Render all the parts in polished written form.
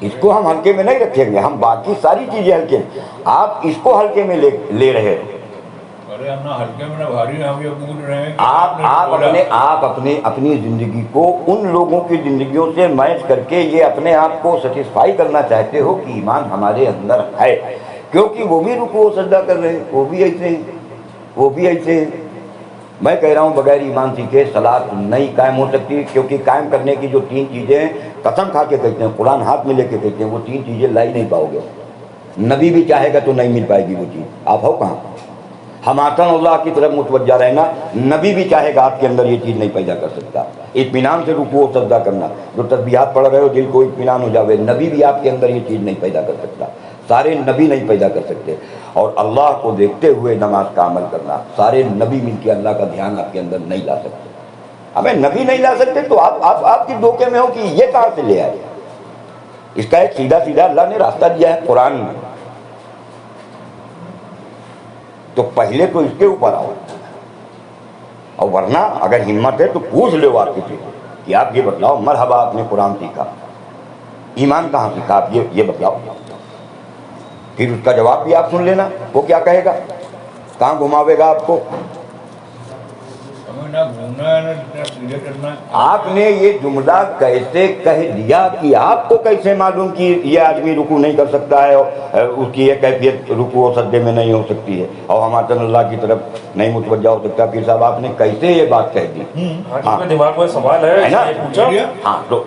اس کو ہم ہلکے میں نہیں رکھیں گے، ہم باقی ساری چیزیں ہلکے میں، آپ اس کو ہلکے میں لے رہے ہو۔ آپ اپنی زندگی کو ان لوگوں کی زندگیوں سے میچ کر کے یہ اپنے آپ کو سیٹسفائی کرنا چاہتے ہو کہ ایمان ہمارے اندر ہے، کیونکہ وہ بھی رکوع و سجدہ کر رہے ہیں، وہ بھی ایسے ہیں۔ میں کہہ رہا ہوں بغیر ایمان سیکھے صلاۃ نہیں قائم ہو سکتی، کیونکہ قائم کرنے کی جو 3 چیزیں ہیں، قسم کھا کے کہتے ہیں، قرآن ہاتھ میں لے کے کہتے ہیں، وہ 3 چیزیں لا ہی نہیں پاؤ گے۔ نبی بھی چاہے گا تو نہیں مل پائے گی وہ چیز، آپ ہو کہاں؟ ہماتن اللہ کی طرف متوجہ رہنا، نبی بھی چاہے گا آپ کے اندر یہ چیز نہیں پیدا کر سکتا۔ اطمینان سے رکوع و سجدہ کرنا، جو تسبیحات پڑھ رہے ہو دل کو اطمینان ہو جاوے، نبی بھی آپ کے اندر یہ چیز نہیں پیدا کر سکتا، سارے نبی نہیں پیدا کر سکتے۔ اور اللہ کو دیکھتے ہوئے نماز کا عمل کرنا، سارے نبی مل کے اللہ کا دھیان آپ کے اندر نہیں لا سکتے۔ ابے نبی نہیں لا سکتے تو آپ کی دھوکے میں ہو کہ یہ کہاں سے لے آئے؟ اس کا ایک سیدھا اللہ نے راستہ دیا ہے قرآن میں، تو پہلے تو اس کے اوپر آؤ، اور ورنہ اگر ہمت ہے تو پوچھ لو آپ کسی کو کہ آپ یہ بتلاؤ، مرحبا آپ نے قرآن سیکھا، ایمان کہاں سیکھا، آپ یہ بتلاؤ، پھر اس کا جواب بھی آپ سن لینا، وہ کیا کہے گا، کہاں گھماوے گا آپ کو۔ آپ نے یہ جملہ کیسے کہہ دیا کہ آپ کو کیسے معلوم کہ یہ آدمی رکوع نہیں کر سکتا ہے، اس کی یہ کیفیت رکوع و سجدے میں نہیں ہو سکتی ہے، اور ہماتن اللہ کی طرف نہیں متوجہ ہو سکتا؟ پھر صاحب آپ نے کیسے یہ بات کہہ دی؟ ہاں دماغ میں سوال ہے نا، ہاں تو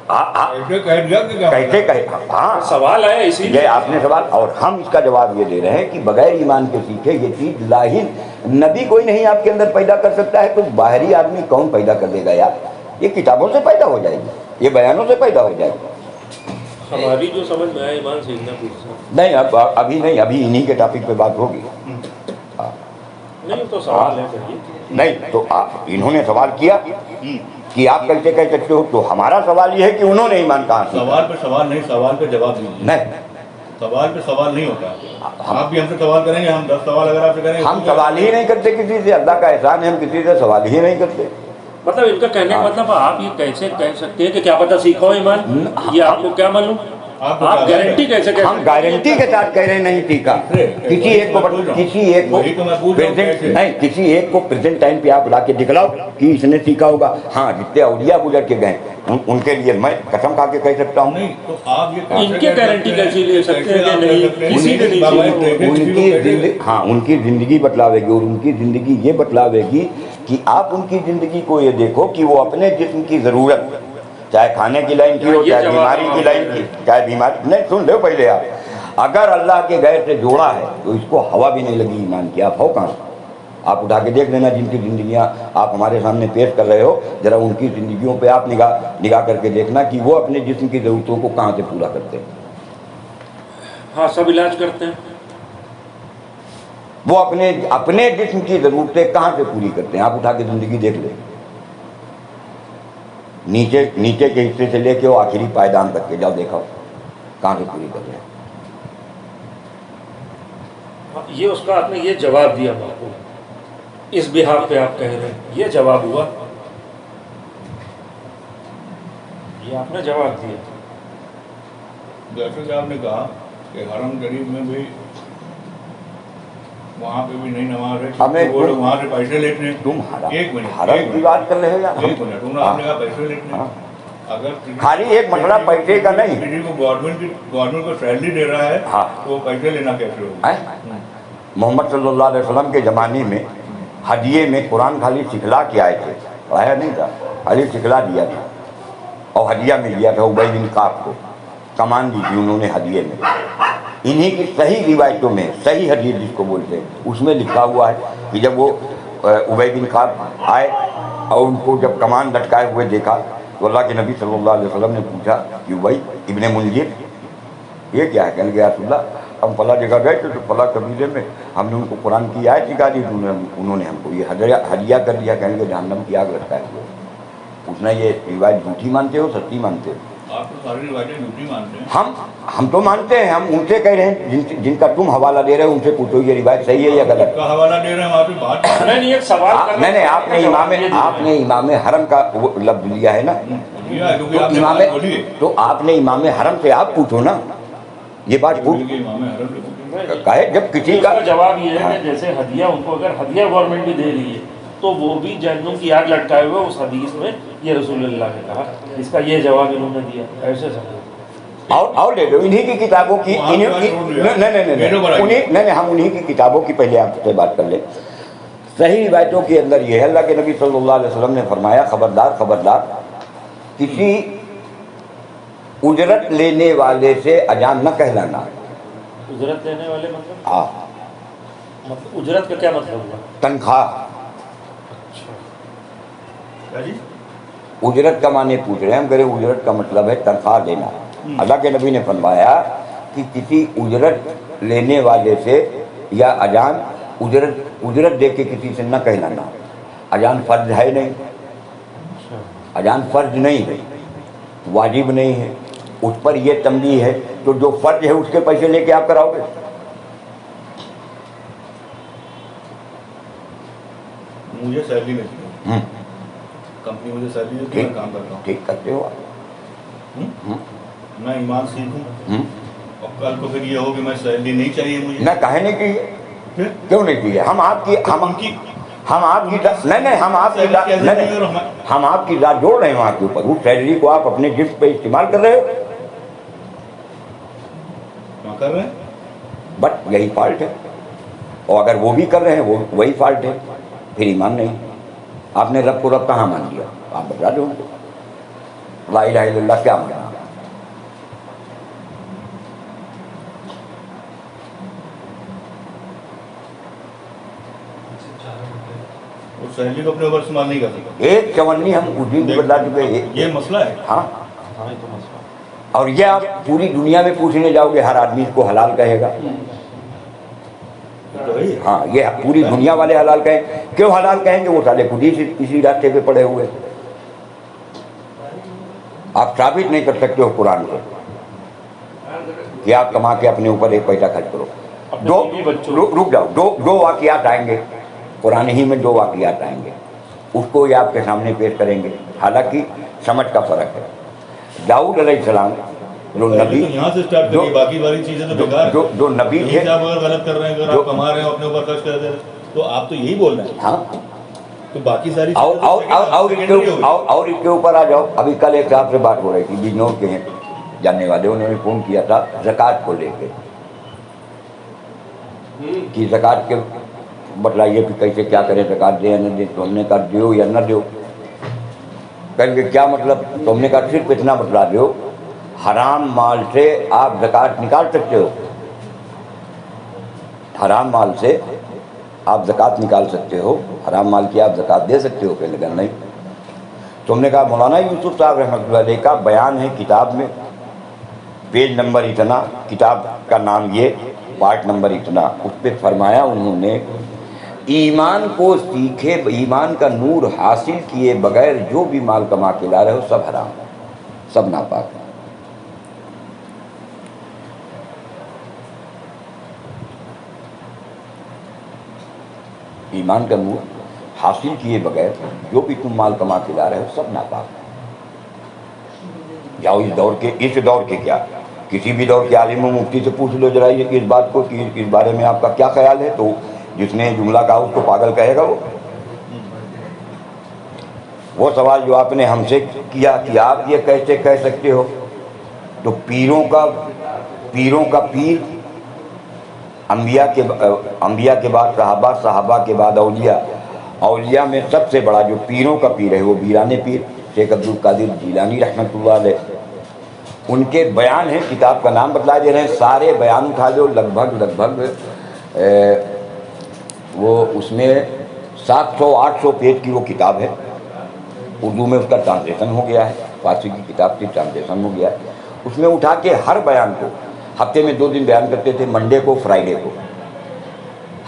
کیسے کہے، ہاں سوال ہے اسی لیے آپ نے سوال، اور ہم اس کا جواب یہ دے رہے ہیں کہ بغیر ایمان کے سیکھے یہ چیز لاہن نبی کوئی نہیں آپ کے اندر پیدا کر سکتا ہے، تو باہری آدمی کون پیدا کر دے گا یار؟ یہ کتابوں سے پیدا ہو جائے گی، یہ بیانوں سے پیدا ہو جائے گی۔ ہماری جو سمجھ میں آیا ایمان سیکھنا پوچھنا نہیں، ابھی نہیں، ابھی انہی کے ٹاپک پہ بات ہوگی۔ نہیں تو سوال ہے نہیں تو انہوں نے سوال کیا کہ آپ کیسے کہہ سکتے ہو، تو ہمارا سوال یہ ہے کہ انہوں نے ایمان کہاں سے؟ سوال پہ سوال نہیں، سوال پہ جواب دیجیے۔ نہیں، سوال پہ سوال نہیں ہوتا، آپ بھی ہم سے سوال کریں گے، ہم 10 سوال اگر آپ سے کریں گے، ہم سوال ہی نہیں کرتے کسی سے، اللہ کا احسان ہے ہم کسی سے سوال ہی نہیں کرتے۔ مطلب ان کا کہنے کا مطلب آپ یہ کیسے کہہ سکتے ہیں کہ کیا پتہ سیکھو ایمان، یہ آپ کو کیا معلوم؟ آپ گارنٹی کیسے کہہ ہم گارنٹی کے ساتھ کہہ رہے ہیں نہیں سیکھا، کسی ایک کو پریزنٹ ٹائم پہ آپ لا کے دکھلاؤ کہ اس نے سیکھا ہوگا۔ ہاں جتنے اولیاء گزر کے گئے ان کے لیے میں قسم کھا کے کہہ سکتا ہوں، نہیں تو آپ یہ ان کی گارنٹی کیسی لے سکتے ہیں کہ نہیں کسی نے نہیں سیکھی؟ ہاں ان کی زندگی بتلاوے گی، اور ان کی زندگی یہ بتلاوے گی کہ آپ ان کی زندگی کو یہ دیکھو کہ وہ اپنے جسم کی ضرورت، چاہے کھانے کی لائن کی ہو، چاہے بیماری کی لائن کی، چاہے بیماری نہیں، سن لو پہلے آپ، اگر اللہ کے غیر سے جوڑا ہے تو اس کو ہوا بھی نہیں لگی ایمان کی، آپ ہو کہاں؟ آپ اٹھا کے دیکھ لینا جن کی زندگیاں آپ ہمارے سامنے پیش کر رہے ہو، ذرا ان کی زندگیوں پہ آپ نگاہ کر کے دیکھنا کہ وہ اپنے جسم کی ضرورتوں کو کہاں سے پورا کرتے ہیں۔ ہاں سب علاج کرتے ہیں، وہ اپنے جسم کی ضرورتیں کہاں سے پوری کرتے ہیں؟ آپ اٹھا کے زندگی دیکھ لیں، نیچے کے حصے سے لے کے وہ آخری پائیدان تک کے جاؤ، دیکھو کہاں سے پوری کر رہے ہیں۔ یہ اس کا آپ نے یہ جواب دیا باپو، اس بحاف پہ آپ کہہ رہے ہیں، یہ جواب ہوا، یہ آپ نے جواب دیا۔ جیسے کہ آپ نے کہا کہ حرم شریف میں بھی وہاں پہ بھی نہیں نماز ہے، وہ لوگ وہاں سے پیسے لیتے ہیں۔ تم ایک منٹ حرم کی بات کر رہے ہو یا ایک منٹ، انہوں نے آپ نے کہا پیسے لیتے ہیں، اگر خالی ایک مسئلہ پیسے کا نہیں، کسی کو گورنمنٹ کو سیلری دے رہا ہے تو پیسے لینا کیسے ہوگا؟ محمد صلی اللہ علیہ وسلم کے زمانے میں ہدیے میں قرآن خالی سکھلا کے آئے تھے، پڑھایا نہیں تھا، خالی سکھلا دیا تھا، اور ہدیہ میں دیا تھا ابی بن کعب کو، کمان دی تھی انہوں نے ہدیے میں۔ انہی کی صحیح روایتوں میں، صحیح حدیث جس کو بولتے ہیں، اس میں لکھا ہوا ہے کہ جب وہ ابی بن کعب آئے اور ان کو جب کمان لٹکائے ہوئے دیکھا تو اللہ کے نبی صلی اللہ علیہ وسلم نے پوچھا کہ ابی ابن منذر یہ کیا ہے؟ کہنے لگے یا رسول اللہ ہم فلاں جگہ گئے تھے تو فلاں قبیلے میں ہم نے ان کو قرآن کی آیت سکھا دی، انہوں نے ہم کو یہ ہدیہ کر دیا، کہنے لگے جہنم کی آگ لٹکائے ہوئے۔ پوچھنا یہ روایت جھوٹی مانتے ہو سچی مانتے ہو؟ آپ تو ساری روایتیں جھوٹی مانتے ہیں. ہم تو مانتے ہیں, ہم ان سے کہہ رہے ہیں جن کا تم حوالہ دے رہے ہو ان سے پوچھو یہ روایت صحیح ہے یا غلط. کا حوالہ دے رہے ہیں وہاں پہ بات نہیں ایک سوال کرنا نہیں آپ نے امام حرم کا وہ لفظ لیا ہے نا, کیا کیونکہ آپ نے بات بولی ہے. تو آپ نے امام حرم سے آپ پوچھو نا, یہ بات پوچھ امام حرم نے کہے جب کسی اس کا کا جواب یہ ہے کہ جیسے ہدیہ ان کو اگر ہدیہ گورنمنٹ بھی دے رہی ہے تو وہ بھی جہنم کی آگ لٹکائے ہوئے اس حدیث میں یہ رسول اللہ نے کہا, اس کا یہ جواب انہوں نے دیا. ایسے سمجھو اور لے لو انہی کی کتابوں کی, نہیں ہم انہی کی کتابوں کی پہلے آپ سے بات کر لیں. صحیح روایتوں کے اندر یہ ہے اللہ کے نبی صلی اللہ علیہ وسلم نے فرمایا خبردار خبردار کسی اجرت لینے والے سے اذان نہ کہلانا. اجرت لینے والے مطلب ہاں مطلب اجرت کا کیا مطلب ہوا؟ تنخواہ. جی اجرت کا معنی پوچھ رہے ہیں ہم, کہہ رہے اجرت کا مطلب ہے تنخواہ دینا. اللہ کے نبی نے فرمایا کہ کسی اجرت لینے والے سے یا اذان اجرت دے کے کسی سے نہ کہلانا. اذان فرض ہے نہیں, اذان فرض نہیں ہے, واجب نہیں ہے, اس پر یہ تنبیہ ہے تو جو فرض ہے اس کے پیسے لے کے آپ کراؤ گے. مجھے سیلری ملتی ہے, کمپنی مجھے سیلری دیتی ہے, میں کام کرتا ہوں. ٹھیک کرتے ہو آپ, میں ایمان سیکھوں اور کل کو پھر یہ ہو کہ میں سیلری نہیں چاہیے مجھے. نہ کہے نہیں چاہیے, کیوں نہیں چاہیے؟ ہم آپ کی ذات جوڑ رہے ہیں وہاں کے اوپر. اس سیلری کو آپ اپنے جسم پہ استعمال کر رہے ہو, کر رہے ہیں بٹ یہی فالٹ ہے. اور اگر وہ بھی کر رہے ہیں وہی فالٹ ہے, پھر ایمان نہیں. آپ نے رب کو رب کہاں مان لیا؟ آپ بتا دو ان کو لا الہ الا اللہ کیا مانا. اس سیلری کو اپنے اوپر استعمال نہیں کر سکتا. ایک چونی ہم اسی کو بتا چکے. یہ مسئلہ ہے. ہاں اور یہ آپ پوری دنیا میں پوچھنے جاؤ گے ہر آدمی کو حلال کہے گا. ہاں یہ پوری دنیا والے حلال کہیں. کیوں حلال کہیں گے؟ وہ سارے خود ہی اسی راستے پہ پڑے ہوئے. آپ ثابت نہیں کر سکتے ہو قرآن کو کہ آپ کما کے اپنے اوپر ایک پیسہ خرچ کرو. رک جاؤ, دو واقعات آئیں گے قرآن ہی میں, 2 واقعات آئیں گے, اس کو یہ آپ کے سامنے پیش کریں گے. حالانکہ سمجھ کا فرق ہے. داؤد علیہ السلام جو نبی, یہاں سے سٹارٹ کریے, باقی والی چیزیں تو بیکار ہیں. جو نبی تھے, آپ اگر غلط کر رہے ہیں, اگر آپ کما رہے ہیں اپنے اوپر خرچ کر دے رہے ہیں تو آپ تو یہی بول رہے ہیں. ہاں تو باقی ساری اور اس کے اوپر آ جاؤ. ابھی کل ایک صاحب سے بات ہو رہی تھی, بجنور کے ہیں جاننے والے, انہوں نے فون کیا تھا زکوٰۃ کو لے کے کہ زکوٰۃ کے بتلائیے کہ کیسے کیا کریں, زکوٰۃ دیں یا نہ دیں. تو ہم نے کہا دیو یا نہ دیو. کہیں گے کیا مطلب؟ تو ہم نے کہا صرف اتنا بتلا دیو, حرام مال سے آپ زکوٰۃ نکال سکتے ہو, حرام مال سے آپ زکوٰۃ نکال سکتے ہو, حرام مال کی آپ زکوٰۃ دے سکتے ہو. کہنے لگا نہیں. تو ہم نے کہا مولانا یوسف صاحب رحمۃ اللہ علیہ کا بیان ہے کتاب میں, پیج نمبر اتنا, کتاب کا نام یہ, پارٹ نمبر اتنا, اس پہ فرمایا انہوں نے ایمان کو سیکھے, ایمان کا نور حاصل کیے بغیر جو بھی مال کما کے لا رہے ہو سب حرام, سب ناپاک. ایمان کا نور حاصل کیے بغیر جو بھی تم مال کما کے لا رہے ہو سب ناپاک. جاؤ اس دور کے کیا, کسی بھی دور کے عالم و مفتی سے پوچھ لو ذرا یہ اس بات کو کہ اس بارے میں آپ کا کیا خیال ہے, تو جس نے جملہ کہا اس کو پاگل کہے گا. وہ سوال جو آپ نے ہم سے کیا کہ آپ یہ کیسے کہہ سکتے ہو, تو پیروں کا پیر, انبیاء کے بعد صحابہ, صحابہ کے بعد اولیاء, اولیاء میں سب سے بڑا جو پیروں کا پیر ہے وہ بیران پیر شیخ عبد القادر جیلانی رحمۃ اللہ علیہ. ان کے بیان ہیں, کتاب کا نام بتلا دے رہے ہیں, سارے بیان اٹھا لو, لگ بھگ وہ اس میں 700-800 پیج کی وہ کتاب ہے. اردو میں اس کا ٹرانسلیشن ہو گیا ہے, فارسی کی کتاب سے ٹرانسلیشن ہو گیا ہے. اس میں اٹھا کے ہر بیان کو, ہفتے میں 2 دن بیان کرتے تھے, منڈے کو فرائیڈے کو,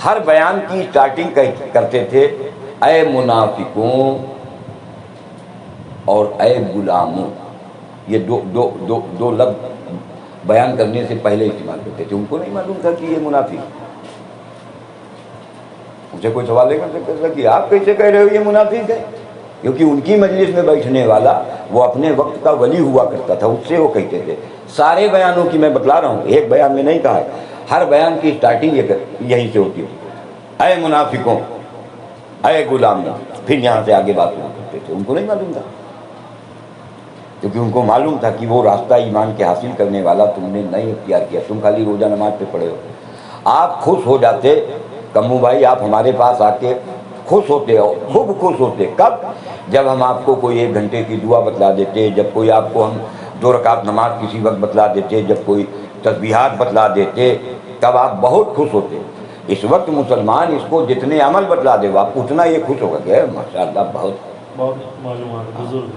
ہر بیان کی اسٹارٹنگ کرتے تھے اے منافقوں اور اے غلاموں. یہ دو لفظ بیان کرنے سے پہلے استعمال کرتے تھے. ان کو نہیں معلوم تھا کہ یہ منافق. مجھے کوئی سوال نہیں کر سکتا تھا کہ آپ کیسے کہہ رہے ہو یہ منافق ہے, کیونکہ ان کی مجلس میں بیٹھنے والا وہ اپنے وقت کا ولی ہوا کرتا تھا, اس سے وہ کہتے تھے. سارے بیانوں کی میں بتلا رہا ہوں, ایک بیان میں نہیں کہا ہے, ہر بیان کی اسٹارٹنگ یہیں سے ہوتی ہے, اے منافقوں, اے غلاموں, پھر یہاں سے آگے بات شروع کرتے تھے. ان کو نہیں معلوم تھا, کیونکہ ان کو معلوم تھا کہ وہ راستہ ایمان کے حاصل کرنے والا تم نے نہیں اختیار کیا, تم خالی روزہ نماز پہ پڑے ہو. آپ خوش ہو جاتے کمو بھائی, آپ ہمارے پاس آ کے خوش ہوتے ہو, خوب خوش ہوتے. کب؟ جب ہم آپ کو کوئی 1 گھنٹے کی دعا بتلا دیتے, جب کوئی آپ کو ہم 2 رکعت نماز کسی وقت بتلا دیتے, جب کوئی تسبیحات بتلا دیتے, تب آپ بہت خوش ہوتے. اس وقت مسلمان اس کو جتنے عمل بتلا دے آپ اتنا یہ خوش ہوگا کہ ماشاء اللہ بہت معلومات, بزرگ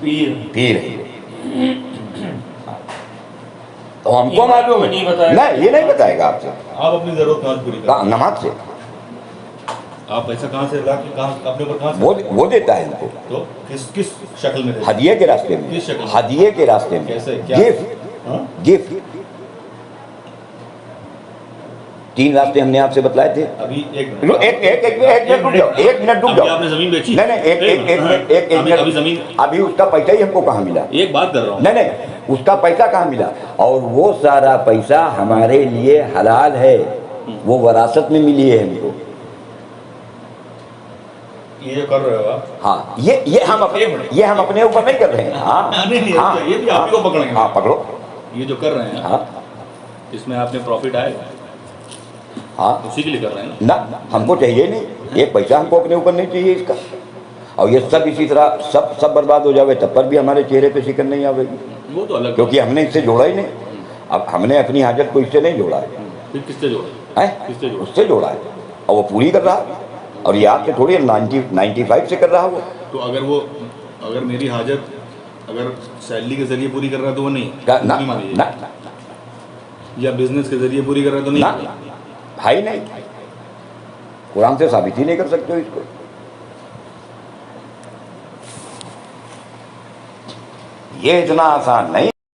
پیر ہے. تو ہم کو معلوم ہے, نہیں یہ نہیں بتائے گا آپ سے. آپ اپنی ضرورت کہاں پوری کریں؟ نماز سے. آپ پیسہ کہاں سے لا کے اپنے اوپر کہاں سے؟ وہ دیتا ہے ان کو. تو کس شکل میں دیتا ہے؟ ہدیے کے راستے میں. کس شکل میں؟ ہدیے کے راستے میں. کیسے؟ کیا؟ گفٹ. 3 راستے ہم نے آپ سے بتلائے تھے. ابھی ایک منٹ رک جاؤ. آپ نے زمین بیچی؟ نہیں, ابھی زمین, ابھی اس کا پیسہ ہی ہم کو کہاں ملا؟ ایک بات کر رہا ہوں. نہیں, اس کا پیسہ کہاں ملا؟ اور وہ سارا پیسہ ہمارے لیے حلال ہے, وہ وراثت میں ملی ہے ہم کو. یہ جو کر رہے ہو آپ, ہاں, یہ ہم اپنے اوپر نہیں کر رہے ہیں. ہاں, یہ بھی آپ ہی کو پکڑیں گے. ہاں پکڑو. یہ جو کر رہے ہیں ہاں اس میں آپ نے پروفٹ آئے, ہاں, اسی کے لیے کر رہے ہیں نا. نہ ہم کو چاہیے نہیں, ایک پیسہ ہم کو اپنے اوپر نہیں چاہیے اس کا. اور یہ سب اسی طرح سب برباد ہو جاوے تب پر بھی ہمارے چہرے پہ شکن نہیں آئے گی, وہ تو الگ, کیونکہ ہم نے اس سے جوڑا ہی نہیں. اب ہم نے اپنی حاجت کو اس سے نہیں جوڑا ہے, پھر کس سے جوڑا کس سے جوڑا؟ اس سے جوڑا ہے, اور وہ پوری کر رہا ہے. اور یہ آپ سے تھوڑی 95 سے کر رہا وہ. تو اگر میری حاجت اگر سیلری کے ذریعے پوری کر رہا ہے تو وہ نہیں مانی نہ, یا بزنس کے ذریعے پوری کر رہا ہے تو نہیں. بھائی نہیں, قرآن سے ثابت ہی نہیں کر سکتے ہو اس کو. یہ اتنا آسان نہیں.